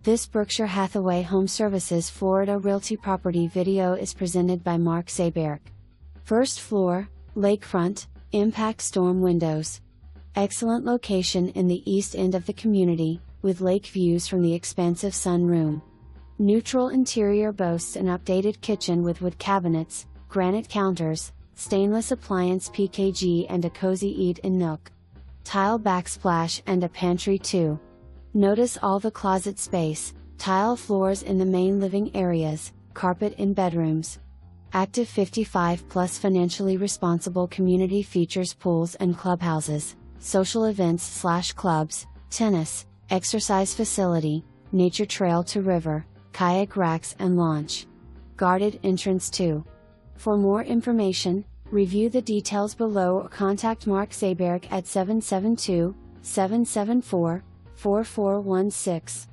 This Berkshire Hathaway HomeServices Florida Realty property video is presented by Mark Zaberk. First floor, lakefront, impact storm windows. Excellent location in the east end of the community, with lake views from the expansive sunroom. Neutral interior boasts an updated kitchen with wood cabinets, granite counters, stainless appliance PKG and a cozy eat-in nook. Tile backsplash and a pantry too. Notice all the closet space, tile floors in the main living areas, carpet in bedrooms. Active 55 plus financially responsible community features pools and clubhouses, social events/clubs, tennis, exercise facility, nature trail to river, kayak racks and launch. Guarded entrance too. For more information, review the details below or contact Mark Zaberk at 772-774-4416.